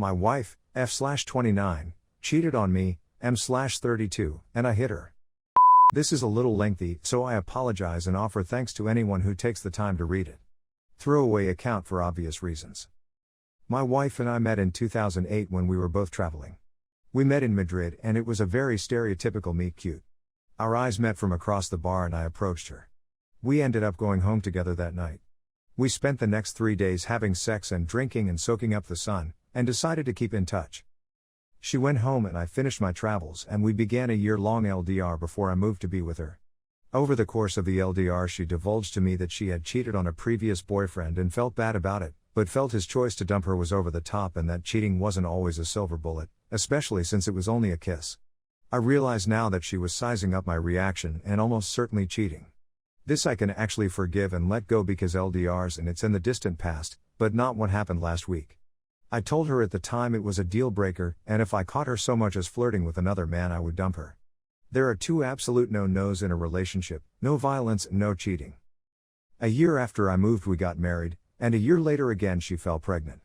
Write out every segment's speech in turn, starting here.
My wife, F/29, cheated on me, M/32, and I hit her. This is a little lengthy, so I apologize and offer thanks to anyone who takes the time to read it. Throwaway account for obvious reasons. My wife and I met in 2008 when we were both traveling. We met in Madrid and it was a very stereotypical meet cute. Our eyes met from across the bar and I approached her. We ended up going home together that night. We spent the next 3 days having sex and drinking and soaking up the sun, and decided to keep in touch. She went home and I finished my travels and we began a year-long LDR before I moved to be with her. Over the course of the LDR she divulged to me that she had cheated on a previous boyfriend and felt bad about it, but felt his choice to dump her was over the top and that cheating wasn't always a silver bullet, especially since it was only a kiss. I realize now that she was sizing up my reaction and almost certainly cheating. This I can actually forgive and let go because LDRs and it's in the distant past, but not what happened last week. I told her at the time it was a deal breaker, and if I caught her so much as flirting with another man I would dump her. There are two absolute no-nos in a relationship: no violence and no cheating. A year after I moved we got married, and a year later again she fell pregnant.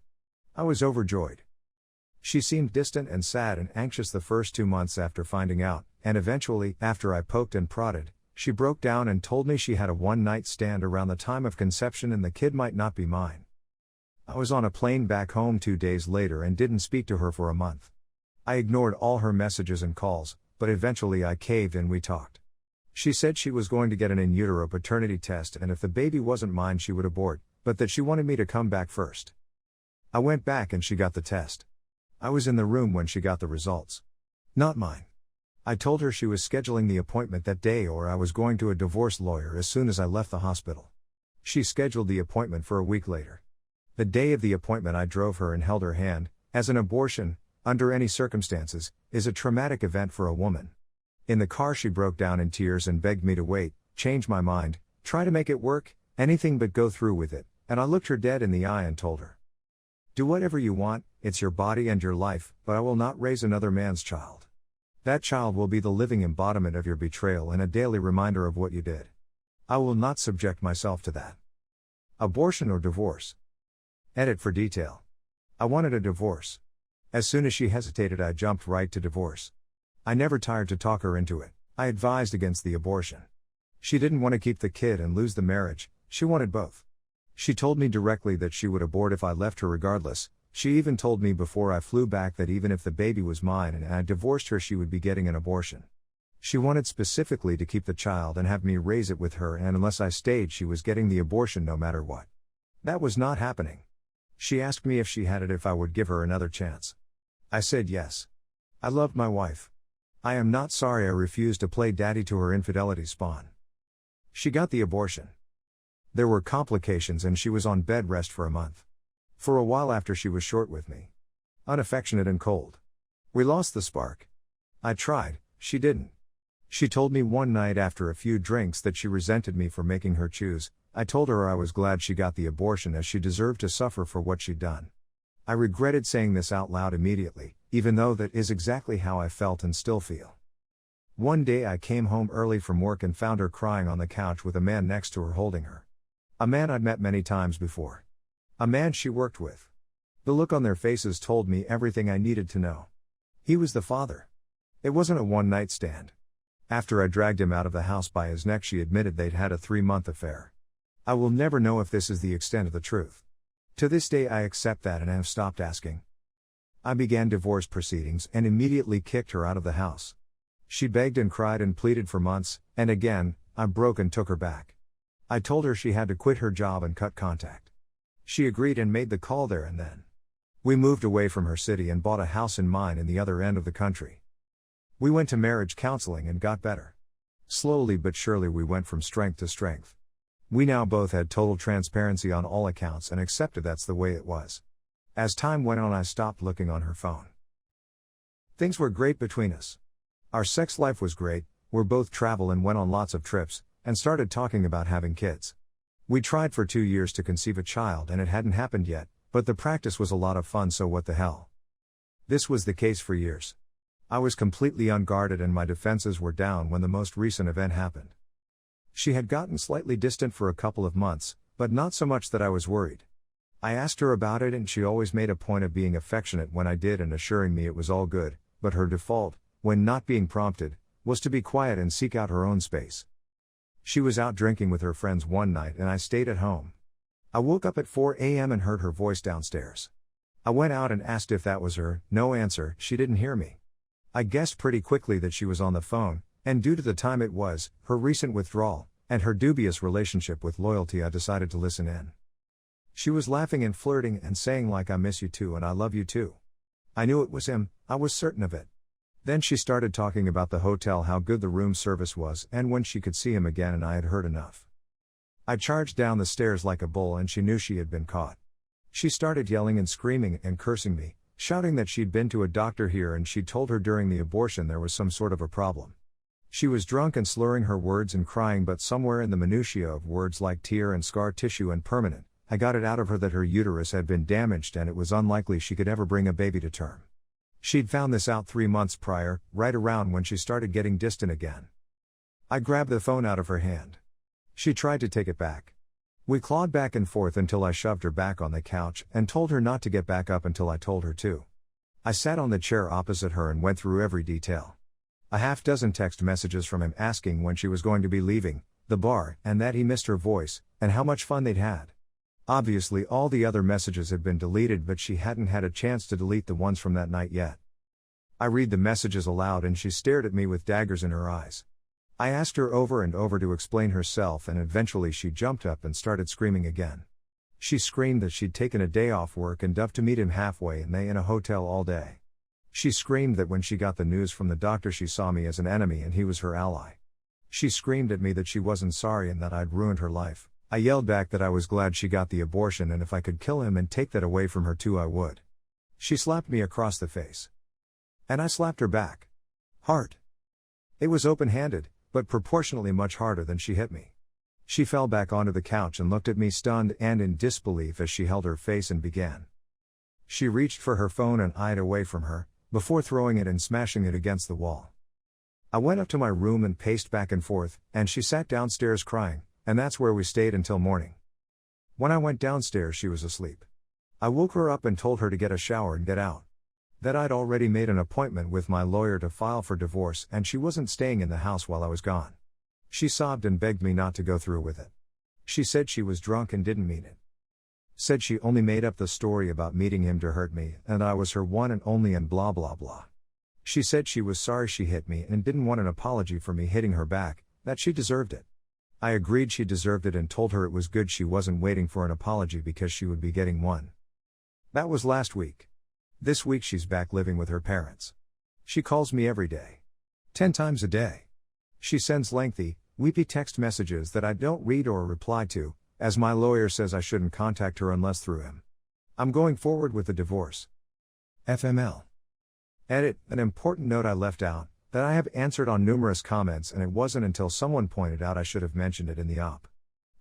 I was overjoyed. She seemed distant and sad and anxious the first 2 months after finding out, and eventually, after I poked and prodded, she broke down and told me she had a one-night stand around the time of conception and the kid might not be mine. I was on a plane back home 2 days later and didn't speak to her for a month. I ignored all her messages and calls, but eventually I caved and we talked. She said she was going to get an in utero paternity test and if the baby wasn't mine she would abort, but that she wanted me to come back first. I went back and she got the test. I was in the room when she got the results. Not mine. I told her she was scheduling the appointment that day or I was going to a divorce lawyer as soon as I left the hospital. She scheduled the appointment for a week later. The day of the appointment I drove her and held her hand, as an abortion, under any circumstances, is a traumatic event for a woman. In the car she broke down in tears and begged me to wait, change my mind, try to make it work, anything but go through with it, and I looked her dead in the eye and told her, "Do whatever you want, it's your body and your life, but I will not raise another man's child. That child will be the living embodiment of your betrayal and a daily reminder of what you did. I will not subject myself to that. Abortion or divorce?" Edit for detail. I wanted a divorce. As soon as she hesitated I jumped right to divorce. I never tired to talk her into it. I advised against the abortion. She didn't want to keep the kid and lose the marriage, she wanted both. She told me directly that she would abort if I left her regardless. She even told me before I flew back that even if the baby was mine and I divorced her she would be getting an abortion. She wanted specifically to keep the child and have me raise it with her, and unless I stayed she was getting the abortion no matter what. That was not happening. She asked me if she had it if I would give her another chance. I said yes. I loved my wife. I am not sorry I refused to play daddy to her infidelity spawn. She got the abortion. There were complications and she was on bed rest for a month. For a while after she was short with me. Unaffectionate and cold. We lost the spark. I tried, she didn't. She told me one night after a few drinks that she resented me for making her choose. I told her I was glad she got the abortion as she deserved to suffer for what she'd done. I regretted saying this out loud immediately, even though that is exactly how I felt and still feel. One day I came home early from work and found her crying on the couch with a man next to her holding her. A man I'd met many times before. A man she worked with. The look on their faces told me everything I needed to know. He was the father. It wasn't a one-night stand. After I dragged him out of the house by his neck she admitted they'd had a 3-month affair. I will never know if this is the extent of the truth. To this day I accept that and have stopped asking. I began divorce proceedings and immediately kicked her out of the house. She begged and cried and pleaded for months, and again, I broke and took her back. I told her she had to quit her job and cut contact. She agreed and made the call there and then. We moved away from her city and bought a house in mine in the other end of the country. We went to marriage counseling and got better. Slowly but surely we went from strength to strength. We now both had total transparency on all accounts and accepted that's the way it was. As time went on I stopped looking on her phone. Things were great between us. Our sex life was great, we both traveled and went on lots of trips, and started talking about having kids. We tried for 2 years to conceive a child and it hadn't happened yet, but the practice was a lot of fun, so what the hell. This was the case for years. I was completely unguarded and my defenses were down when the most recent event happened. She had gotten slightly distant for a couple of months, but not so much that I was worried. I asked her about it and she always made a point of being affectionate when I did and assuring me it was all good, but her default, when not being prompted, was to be quiet and seek out her own space. She was out drinking with her friends one night and I stayed at home. I woke up at 4 a.m. and heard her voice downstairs. I went out and asked if that was her, no answer, she didn't hear me. I guessed pretty quickly that she was on the phone, and due to the time it was, her recent withdrawal, and her dubious relationship with Loyalty, I decided to listen in. She was laughing and flirting and saying like I miss you too and I love you too. I knew it was him, I was certain of it. Then she started talking about the hotel, how good the room service was and when she could see him again, and I had heard enough. I charged down the stairs like a bull and she knew she had been caught. She started yelling and screaming and cursing me, shouting that she'd been to a doctor here and she'd told her during the abortion there was some sort of a problem. She was drunk and slurring her words and crying, but somewhere in the minutiae of words like tear and scar tissue and permanent, I got it out of her that her uterus had been damaged and it was unlikely she could ever bring a baby to term. She'd found this out 3 months prior, right around when she started getting distant again. I grabbed the phone out of her hand. She tried to take it back. We clawed back and forth until I shoved her back on the couch and told her not to get back up until I told her to. I sat on the chair opposite her and went through every detail. A half dozen text messages from him asking when she was going to be leaving the bar and that he missed her voice and how much fun they'd had. Obviously all the other messages had been deleted, but she hadn't had a chance to delete the ones from that night yet. I read the messages aloud and she stared at me with daggers in her eyes. I asked her over and over to explain herself and eventually she jumped up and started screaming again. She screamed that she'd taken a day off work and duffed to meet him halfway and they in a hotel all day. She screamed that when she got the news from the doctor she saw me as an enemy and he was her ally. She screamed at me that she wasn't sorry and that I'd ruined her life. I yelled back that I was glad she got the abortion and if I could kill him and take that away from her too I would. She slapped me across the face. And I slapped her back. Hard. It was open-handed, but proportionally much harder than she hit me. She fell back onto the couch and looked at me stunned and in disbelief as she held her face and began. She reached for her phone and eyed away from her, before throwing it and smashing it against the wall. I went up to my room and paced back and forth, and she sat downstairs crying, and that's where we stayed until morning. When I went downstairs she was asleep. I woke her up and told her to get a shower and get out. That I'd already made an appointment with my lawyer to file for divorce and she wasn't staying in the house while I was gone. She sobbed and begged me not to go through with it. She said she was drunk and didn't mean it. Said she only made up the story about meeting him to hurt me and I was her one and only and blah blah blah. She said she was sorry she hit me and didn't want an apology for me hitting her back, that she deserved it. I agreed she deserved it and told her it was good she wasn't waiting for an apology because she would be getting one. That was last week. This week she's back living with her parents. She calls me every day. 10 times a day. She sends lengthy, weepy text messages that I don't read or reply to, as my lawyer says I shouldn't contact her unless through him. I'm going forward with the divorce. FML. Edit, an important note I left out, that I have answered on numerous comments and it wasn't until someone pointed out I should have mentioned it in the op.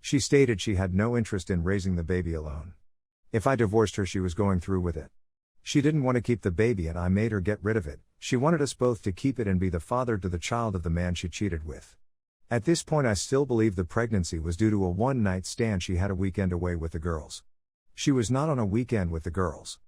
She stated she had no interest in raising the baby alone. If I divorced her she was going through with it. She didn't want to keep the baby and I made her get rid of it. She wanted us both to keep it and be the father to the child of the man she cheated with. At this point I still believe the pregnancy was due to a one-night stand she had a weekend away with the girls. She was not on a weekend with the girls.